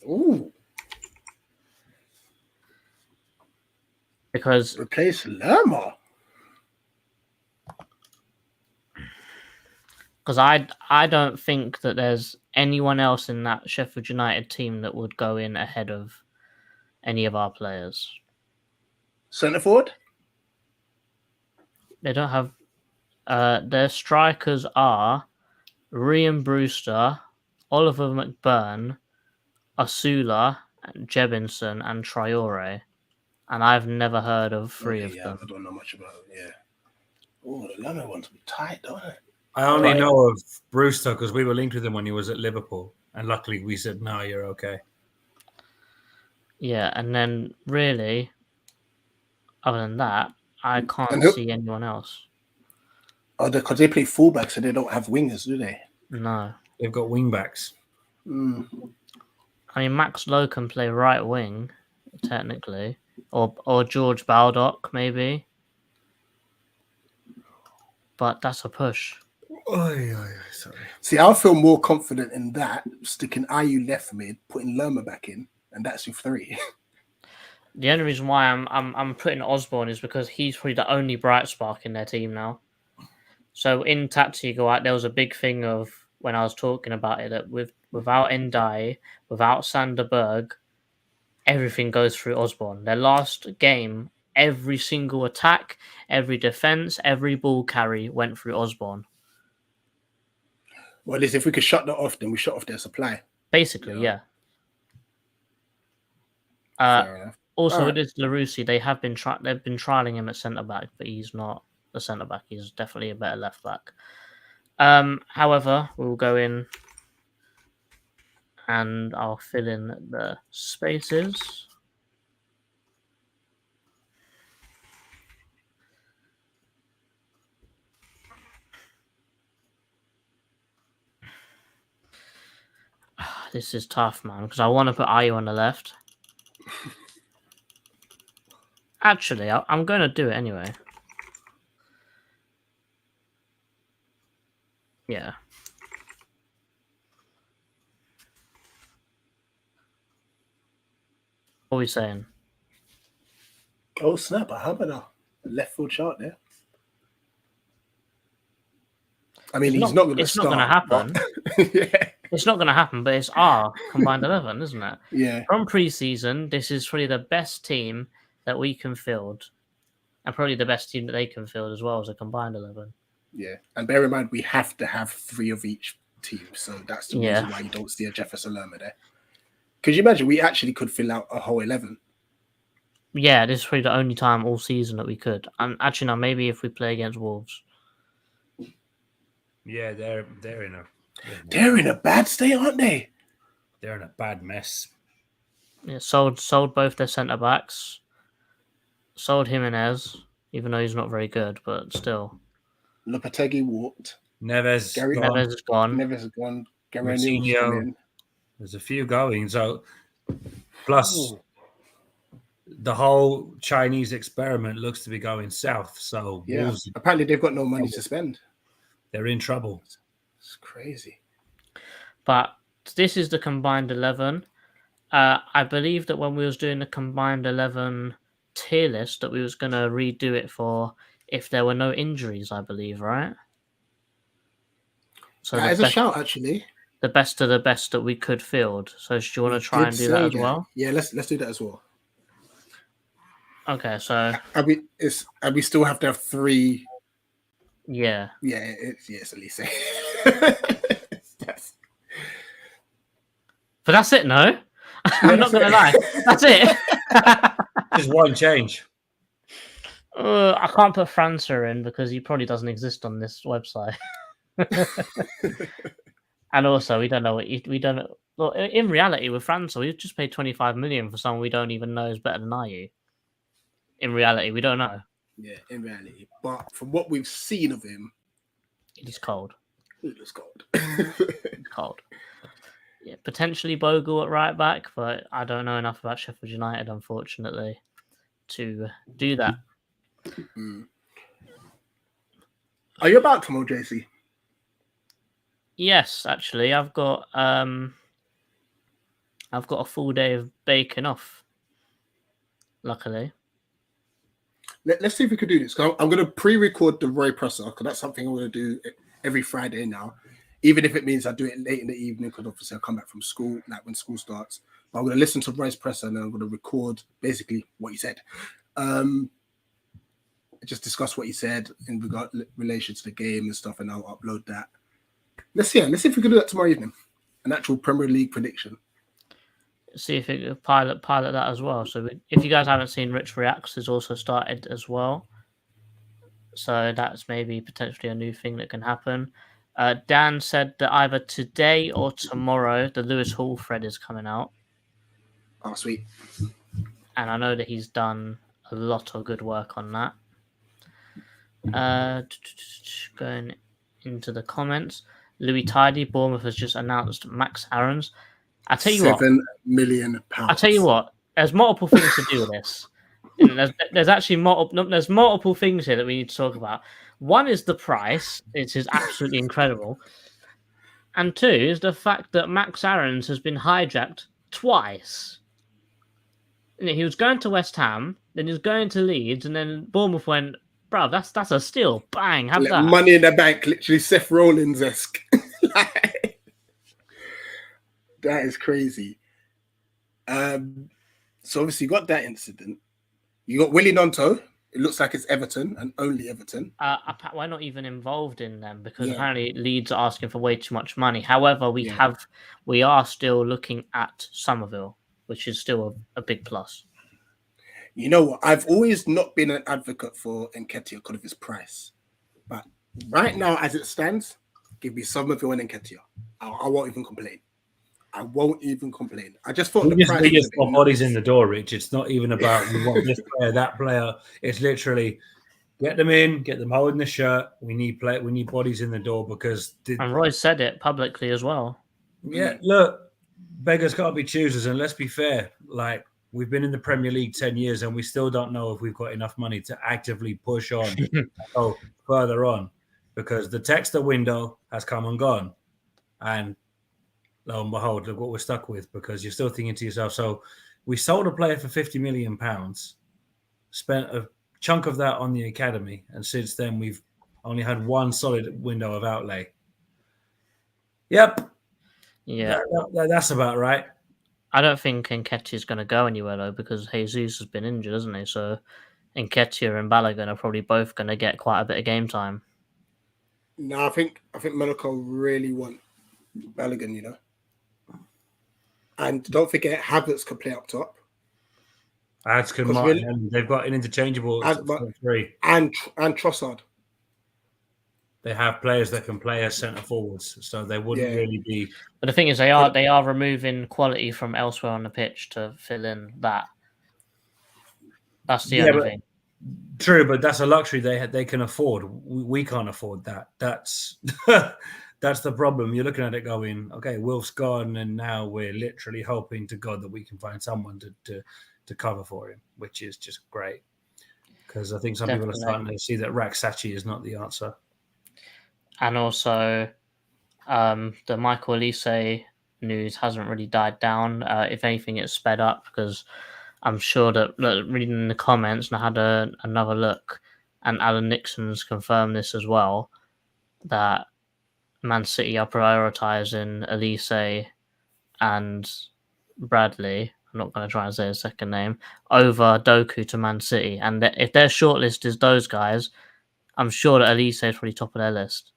Ooh. Because replace Lerma. Because I don't think that there's anyone else in that Sheffield United team that would go in ahead of any of our players. Centre forward? They don't have... their strikers are Ryan Brewster, Oliver McBurn, Asula, Jebinson, and Traore. And I've never heard of 3 of them. I don't know much about it, yeah. Oh, the Lerma one's a bit tight, don't it? I only know of Brewster because we were linked with him when he was at Liverpool. And luckily we said, no, you're okay. Yeah, and then really, other than that, I can't see anyone else. Oh, because they play fullbacks, so they don't have wingers, do they? No. They've got wingbacks. Mm. I mean, Max Lowe can play right wing, technically. Or George Baldock, maybe. But that's a push. Sorry. See, I feel more confident in that, sticking Ayew left mid, putting Lerma back in, and that's your 3. The only reason why I'm putting Osborne is because he's probably the only bright spark in their team now. So in Tactical, there was a big thing of when I was talking about it that without Ndai, without Sander Berg, everything goes through Osborne. Their last game, every single attack, every defense, every ball carry went through Osborne. Well, if we could shut that off, then we shut off their supply. Basically, yeah. Also, with this Larousse, they've been trialing him at centre back, but he's not a centre back. He's definitely a better left back. However, we'll go in and I'll fill in the spaces. This is tough, man, because I want to put Ayew on the left. Actually, I'm going to do it anyway. Yeah. What are we saying? Oh snap! I have a left field shot there. I mean, he's not going to It's start. not going to happen. But... yeah. It's not going to happen, but it's our combined 11, isn't it? Yeah. From pre-season, this is probably the best team that we can field, and probably the best team that they can field as well as a combined 11. Yeah, and bear in mind we have to have 3 of each team, so that's the reason why you don't see a Jefferson Lerma there. Could you imagine we actually could fill out a whole 11? Yeah, this is probably the only time all season that we could. And actually, no, maybe if we play against Wolves. Yeah, they're in a bad state, aren't they? They're in a bad mess. Yeah, sold both their centre backs. Sold Jimenez, even though he's not very good, but still. Lopetegui walked. Neves is gone. Neves is gone. Coutinho. There's a few going. So plus the whole Chinese experiment looks to be going south. So yeah, Wolves, apparently they've got no money to spend. They're in trouble. It's crazy. But this is the combined 11. I believe that when we was doing the combined 11 tier list, that we was going to redo it for if there were no injuries, I believe, right? So that is a shout, actually. The best of the best that we could field. So do you want to try and do that as well? Yeah, let's do that as well. Okay, so and we still have to have 3. Yeah. Yeah, it's at least. But that's it, no? I'm not going to lie. That's it. Just one change. I can't put Franca in because he probably doesn't exist on this website. And also, we don't know we don't know. Well, in reality, with Franca, we've just paid 25 million for someone we don't even know is better than IU. In reality, we don't know. Yeah, in reality. But from what we've seen of him, he's cold. He looks cold. He's cold. Yeah, potentially Bogle at right back, but I don't know enough about Sheffield United, unfortunately, to do that. Are you about tomorrow, JC? Yes, actually, I've got a full day of baking off. Luckily. Let's see if we could do this. I'm going to pre-record the Roy Presser because that's something I'm going to do every Friday now, even if it means I do it late in the evening because obviously I come back from school, like when school starts. But I'm going to listen to Roy's Presser and then I'm going to record basically what he said. Just discuss what he said in relation to the game and stuff, and I'll upload that. Let's see if we can do that tomorrow evening. An actual Premier League prediction. See if it could pilot that as well. So if you guys haven't seen, Rich Reacts has also started as well. So that's maybe potentially a new thing that can happen. Dan said that either today or tomorrow, the Lewis Hall thread is coming out. Oh, sweet. And I know that he's done a lot of good work on that. Going into the comments, Louis Tidy, Bournemouth has just announced Max Aarons. I tell you £7 million. I tell you what, there's multiple things to do with this. There's actually multiple things here that we need to talk about. One is the price, it is absolutely incredible. And 2 is the fact that Max Aarons has been hijacked twice. He was going to West Ham, then he was going to Leeds, and then Bournemouth went, bro, that's a steal. Bang, have that. Money in the bank, literally Seth Rollins-esque. That is crazy. So obviously you got that incident. You got Willie Nonto. It looks like it's Everton and only Everton. We're not even involved in them because apparently Leeds are asking for way too much money. However, we are still looking at Somerville, which is still a big plus. You know what? I've always not been an advocate for Nketiah because of his price. But right now, as it stands, give me Somerville and Nketiah. I won't even complain. I just thought we just got bodies in the door, Rich. It's not even about we want this player, that player. It's literally get them in, get them holding the shirt. We need bodies in the door because and Roy said it publicly as well. Yeah, look, beggars can't be choosers, and let's be fair. Like we've been in the Premier League 10 years, and we still don't know if we've got enough money to actively push on, go further on, because the Texter window has come and gone, and lo and behold, look what we're stuck with, because you're still thinking to yourself, so We sold a player for £50 million, spent a chunk of that on the academy, and since then we've only had one solid window of outlay. Yep. Yeah. That's about right. I don't think Nketiah is going to go anywhere though, because Jesus has been injured, hasn't he? So Nketiah and Balogun are probably both going to get quite a bit of game time. No, I think Monaco really want Balogun, you know. And don't forget, Havertz could play up top. That's good. They've got an interchangeable three. And Trossard. They have players that can play as centre forwards, so they wouldn't really be. But the thing is, they are removing quality from elsewhere on the pitch to fill in that. That's the only thing. True, but that's a luxury they can afford. We can't afford that. That's that's the problem. You're looking at it going, okay, Wilf's gone, and now we're literally hoping to God that we can find someone to cover for him, which is just great. Because I think some people are starting to see that Raksachi is not the answer. And also, the Michael Olise news hasn't really died down. If anything, it's sped up, because I'm sure that reading the comments, and I had another look, and Alan Nixon's confirmed this as well, that Man City are prioritising Olise and Bradley. I'm not going to try and say his second name, over Doku to Man City. And if their shortlist is those guys, I'm sure that Olise is probably top of their list.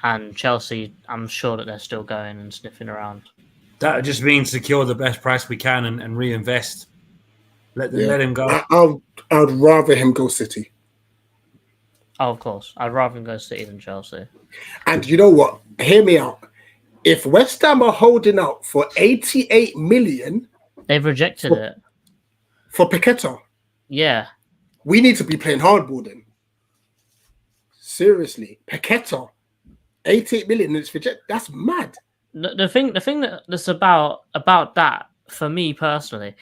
And Chelsea, I'm sure that they're still going and sniffing around. That just means secure the best price we can and reinvest. Let him go. I'd rather him go City. Oh, of course. I'd rather him go City than Chelsea. And you know what? Hear me out. If West Ham are holding out for 88 million... They've rejected it. For Paqueta? Yeah. We need to be playing hardball then. Seriously. Paqueta. 88 million, it's rejected. That's mad. The thing that's about that, for me personally,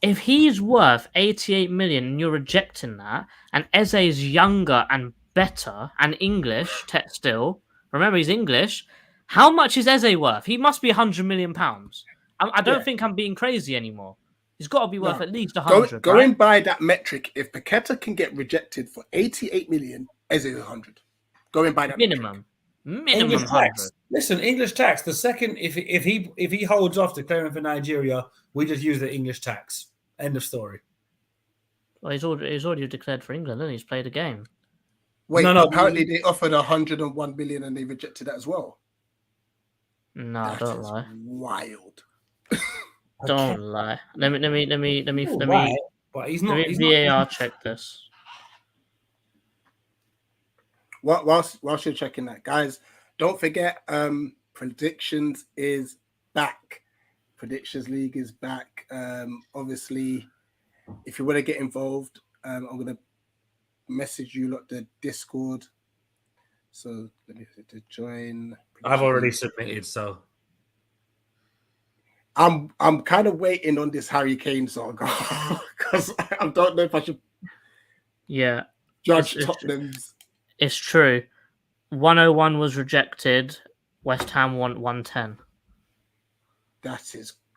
if he's worth 88 million and you're rejecting that, and Eze is younger and better and English still, remember he's English, how much is Eze worth? He must be £100 million. I don't think I'm being crazy anymore. He's got to be worth at least 100. Going by that metric, if Paqueta can get rejected for 88 million, Eze is 100. Going by that minimum. English tax. Listen, English tax. The second, if he holds off declaring for Nigeria, we just use the English tax. End of story. Well, he's already declared for England, and he's played a game. Wait, no, apparently they offered 101 million and they rejected that as well. No, don't lie. Wild. Don't lie. Let me. But he's not. Let me VAR check this. Whilst you're checking that, guys, don't forget, predictions is back. Predictions League is back. Obviously, if you want to get involved, I'm going to message you lot the Discord. So let me hit to join. I've already submitted, so I'm kind of waiting on this Harry Kane saga because I don't know if I should. Yeah, judge Tottenham's. It's true. 101 was rejected. West Ham want 110.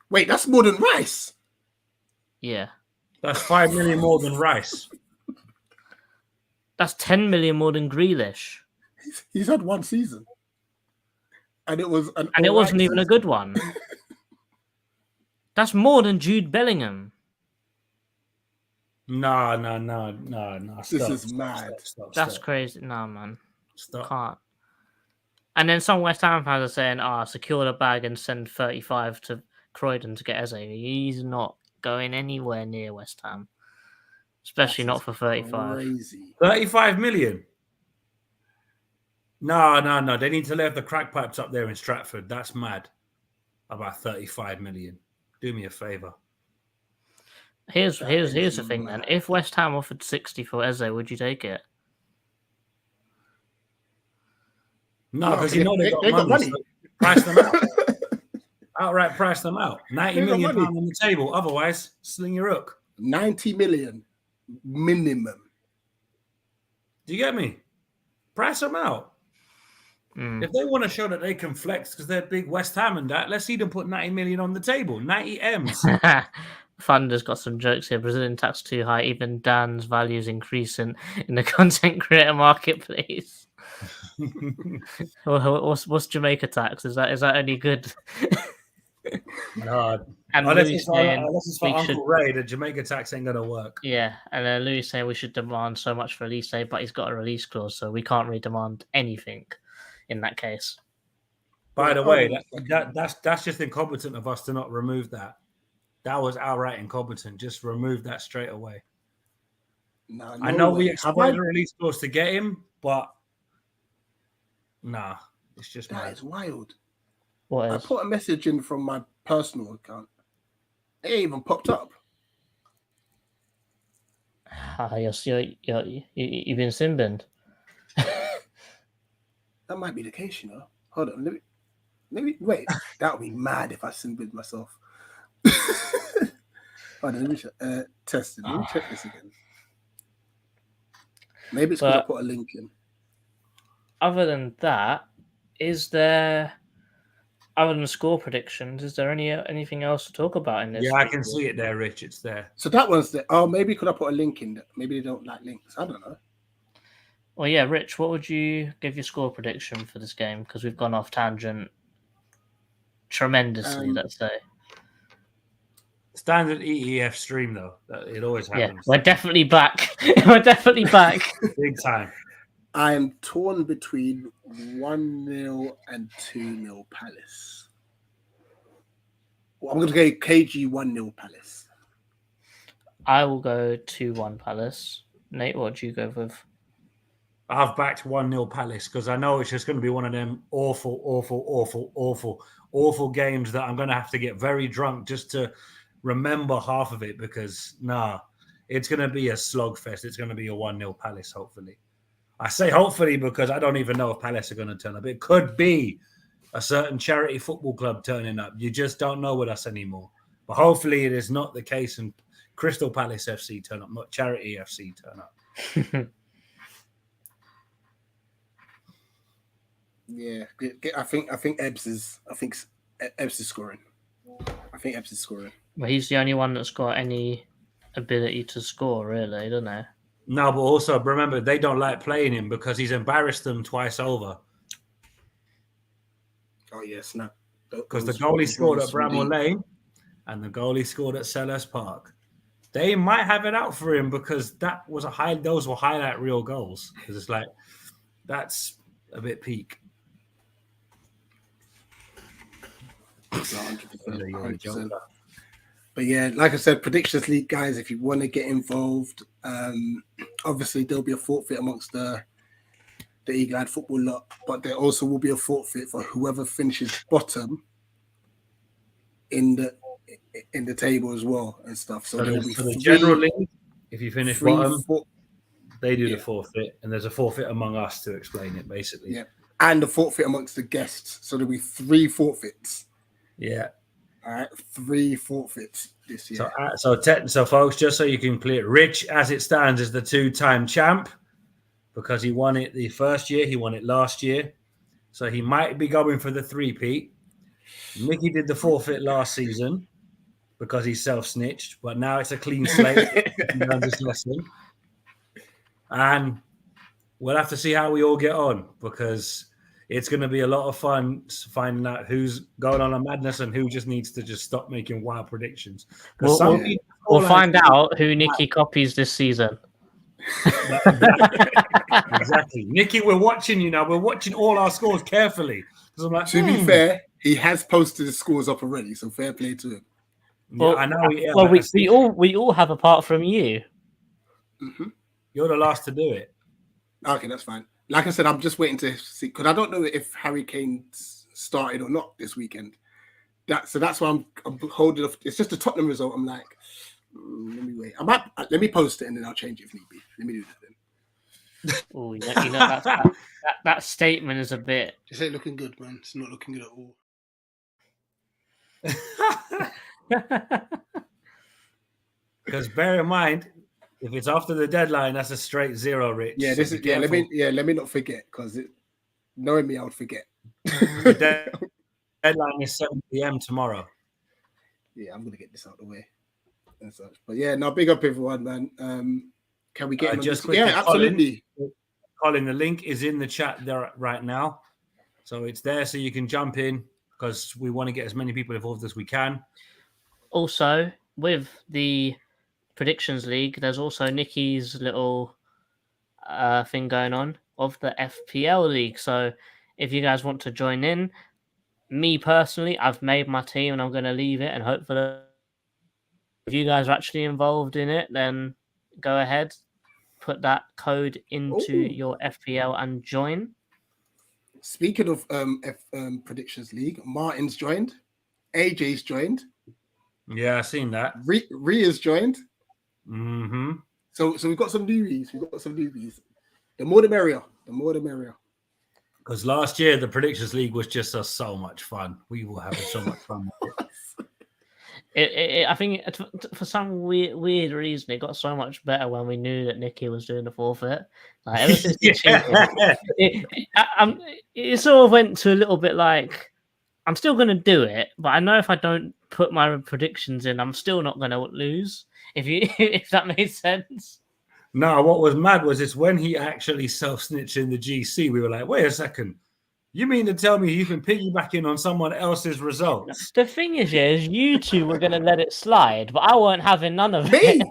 Wait, that's more than Rice. Yeah. That's 5 million more than Rice. That's 10 million more than Grealish. He's had one season. And it wasn't even a good one. That's more than Jude Bellingham. No. This is mad. That's crazy. No, man. Stop. Can't. And then some West Ham fans are saying, secure the bag and send 35 to Croydon to get Eze. He's not going anywhere near West Ham. Especially not for 35. Crazy. 35 million? No. They need to lay the crack pipes up there in Stratford. That's mad. About 35 million. Do me a favour. Here's the thing then. If West Ham offered 60 for Eze, would you take it? No, because you know they got money. So price them out. Outright price them out. 90 million pounds on the table. Otherwise, sling your hook. 90 million minimum. Do you get me? Price them out. Mm. If they want to show that they can flex because they're big West Ham and that, let's see them put 90 million on the table. 90 M's. Thunder's got some jokes here. Brazilian tax too high. Even Dan's values increasing in the content creator marketplace. What's Jamaica tax? Is that any good? No. And Unless Louis it's for, saying unless it's for we Uncle should, Ray, the Jamaica tax ain't going to work. yeah, and then Louis saying we should demand so much for Elise, but he's got a release clause, so we can't really demand anything in that case. By the way, that's just incompetent of us to not remove that. That was outright incompetent. Just remove that straight away. No I know we way. exploited a release clause to get him, but nah, it's just That mad. is wild. What I is? put a message in from my personal account. It ain't even popped up. You've been sin-binned. That might be the case, you know. Hold on, let me wait. That would be mad if I sin-binned myself. Hold on, let me test it. Let me check this again. Maybe it's because I put a link in. Other than that, is there, other than score predictions, is there anything else to talk about in this? Yeah, I can see it there, Rich. It's there. So that one's there. Oh, maybe could I put a link in there? Maybe they don't like links. I don't know. Well, yeah, Rich, what would you give your score prediction for this game? Because we've gone off tangent tremendously, let's say. Standard EEF stream, though. It always happens. Yeah, we're definitely back. We're definitely back. Big time. I am torn between 1-0 and 2-0 Palace. Well, I'm going to go KG 1-0 Palace. I will go 2-1 Palace. Nate, what do you go with? I've backed 1-0 Palace because I know it's just going to be one of them awful games that I'm going to have to get very drunk just to remember half of it because, it's going to be a slogfest. It's going to be a 1-0 Palace, hopefully. I say hopefully because I don't even know if Palace are going to turn up. It could be a certain charity football club turning up. You just don't know with us anymore. But hopefully it is not the case and Crystal Palace FC turn up, not Charity FC turn up. Yeah, I think Ebbs is scoring. I think Ebbs is scoring. Well, he's the only one that's got any ability to score, really, doesn't he? No, but also remember they don't like playing him because he's embarrassed them twice over. Oh yes, no. Because the goalie scored at Bramall Lane and the goalie scored at Selhurst Park. They might have it out for him because those were highlight reel goals. Because it's like that's a bit peak. 100%. But yeah, like I said, Predictions League, guys, if you want to get involved, obviously there'll be a forfeit amongst the Eagle-Eyed football lot, but there also will be a forfeit for whoever finishes bottom in the table as well and stuff. So there will be for the general league, if you finish bottom, they do the forfeit, and there's a forfeit among us to explain it, basically. Yeah, and the forfeit amongst the guests. So there'll be 3 forfeits. Yeah. All right, 3 forfeits this year. So folks, just so you can clear it, Rich, as it stands, is the 2-time champ because he won it the first year, he won it last year. So he might be going for the 3-peat. Nicky did the forfeit last season because he self-snitched, but now it's a clean slate. He learned his lesson. And we'll have to see how we all get on because it's going to be a lot of fun finding out who's going on a madness and who just needs to just stop making wild predictions. We'll find out who Nicky copies this season. Exactly. Nicky, we're watching you now. We're watching all our scores carefully. I'm like, to be fair, he has posted the scores up already, so fair play to him. Well, I know. We all have apart from you. Mm-hmm. You're the last to do it. Okay, that's fine. Like I said, I'm just waiting to see because I don't know if Harry Kane started or not this weekend. That's why I'm holding off. It's just a Tottenham result. I'm like, let me wait. Let me post it and then I'll change it if need be. Let me do that then. Oh, that statement is a bit. This ain't looking good, man. It's not looking good at all. Because bear in mind, if it's after the deadline, that's a straight 0, Rich. Yeah, this is. Yeah, let me not forget because Knowing me, I would forget. The deadline is 7 p.m. tomorrow. Yeah, I'm gonna get this out of the way and such. But yeah, now big up everyone, man. Can we get him on just this? quickly, Yeah, absolutely. Colin, the link is in the chat there right now. So it's there so you can jump in because we want to get as many people involved as we can. Also, with the Predictions League, there's also Nicky's little thing going on of the FPL League. So if you guys want to join in, me personally, I've made my team and I'm going to leave it. And hopefully, if you guys are actually involved in it, then go ahead, put that code into your FPL and join. Speaking of Predictions League, Martin's joined, AJ's joined. Yeah, I've seen that. RHEA's joined. Mm-hmm. So we've got some newbies. The more the merrier. The more the merrier. Because last year the Predictions League was just so much fun. We were having so much fun with it. I think for some weird reason it got so much better when we knew that Nicky was doing the forfeit. Like ever since the cheating, it sort of went to a little bit like I'm still going to do it, but I know if I don't put my predictions in, I'm still not going to lose. If that made sense. No, what was mad was it's when he actually self-snitched in the GC, we were like, wait a second. You mean to tell me you can piggyback in on someone else's results? The thing is you two were going to let it slide, but I weren't having none of it.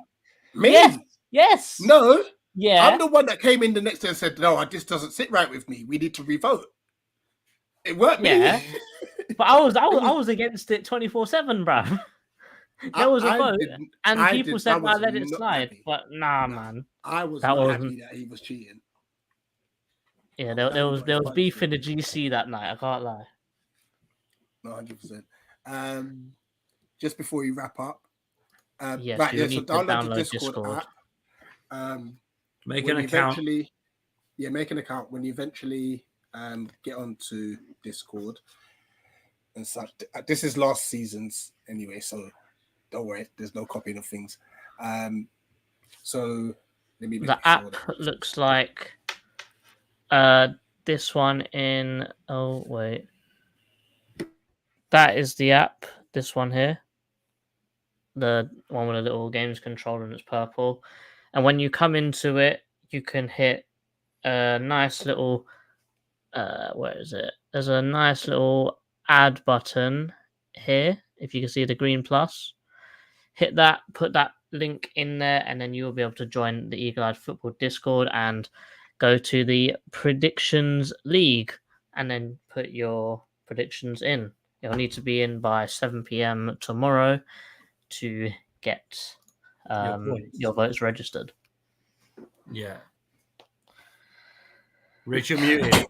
Me? Yes. No. Yeah. I'm the one that came in the next day and said, no, this doesn't sit right with me. We need to revote. It worked. Yeah. But I was against it 24/7, bro. There was a vote, and people said I let it slide. Happy. But nah, man. I was not happy that he was cheating. Yeah, there was beef in the GC that night. I can't lie. 100%. Just before we wrap up, yes, right, you need to download the Discord app. Make an account. Make an account when you eventually get onto Discord and such. This is last season's anyway, so don't worry. There's no copying of things. So let me. The app looks like this one in. Oh wait, that is the app. This one here, the one with a little games controller and it's purple. And when you come into it, you can hit a nice little. Where is it? There's a nice little add button here. If you can see the green plus, hit that. Put that link in there, and then you will be able to join the Eagle Eyed Football Discord and go to the Predictions League, and then put your predictions in. You'll need to be in by 7 p.m. tomorrow to get your votes registered. Yeah. Richard muted.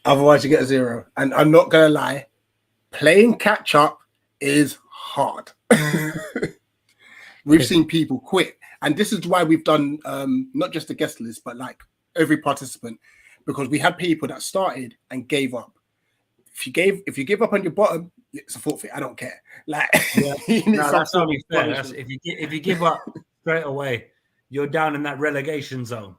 Otherwise, you get a 0. And I'm not going to lie, playing catch up is hard. We've seen people quit. And this is why we've done not just the guest list, but like every participant, because we had people that started and gave up. If you give up on your bottom, it's a forfeit. I don't care. Like, that's only fair. If you give up straight away, you're down in that relegation zone.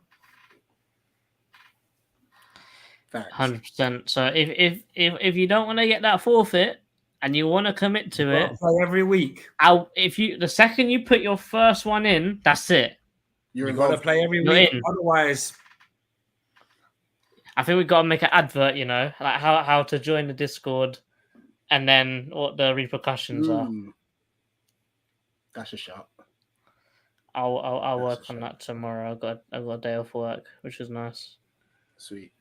100%. So if you don't want to get that forfeit and you want to commit to it, play every week. The second you put your first one in, that's it. You've got to play every week. Otherwise, I think we've got to make an advert. Like how to join the Discord, and then what the repercussions are. That's a shot. I'll work on that tomorrow. I've got a day off work, which is nice. Sweet.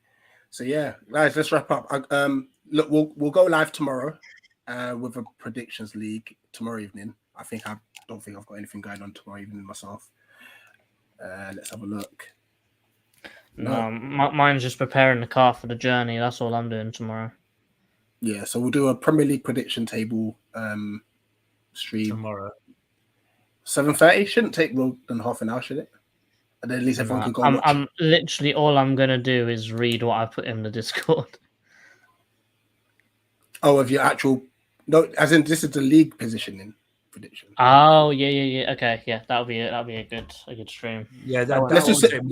So yeah, guys, let's wrap up. Look, we'll go live tomorrow with a Predictions League tomorrow evening. I don't think I've got anything going on tomorrow evening myself. Let's have a look. No, mine's just preparing the car for the journey. That's all I'm doing tomorrow. Yeah, so we'll do a Premier League prediction table stream tomorrow. 7:30 shouldn't take more than half an hour, should it? And then at least everyone can go. I'm literally all I'm gonna do is read what I put in the Discord. Oh, of your actual as in this is the league positioning prediction. Oh yeah. Okay, yeah, that'll be a good stream. Yeah, let's do 7.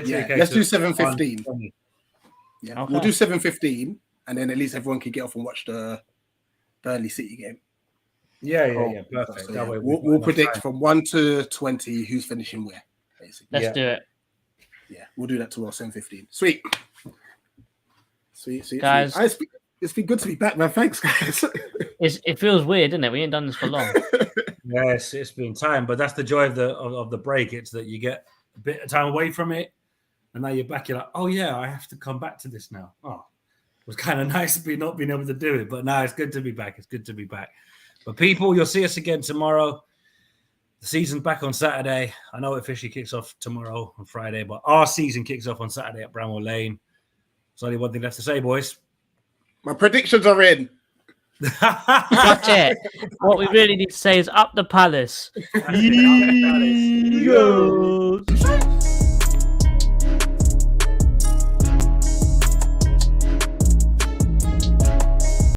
Yeah, let's do 7:15. Yeah, Okay. we'll do 7:15, and then at least everyone can get off and watch the Burnley City game. Yeah, Oh, perfect. So, That yeah, way we'll predict from 1 to 20 who's finishing where, basically. Let's Yeah. do it, Yeah, we'll do that tomorrow, 7:15. Sweet. guys. Sweet. It's been good to be back, man. Thanks, guys. It feels weird, isn't it? We ain't done this for long. Yes, it's been time, but that's the joy of the break. It's that you get a bit of time away from it, and now you're back. You're like, oh yeah, I have to come back to this now. Oh, it was kind of nice to be not being able to do it, but now it's good to be back. It's good to be back. But people, you'll see us again tomorrow. The season's back on Saturday. I know it officially kicks off tomorrow on Friday, but our season kicks off on Saturday at Bramall Lane. There's only one thing left to say, boys. My predictions are in. Watch it. What we really need to say is up the Palace. Eagles. Eagles.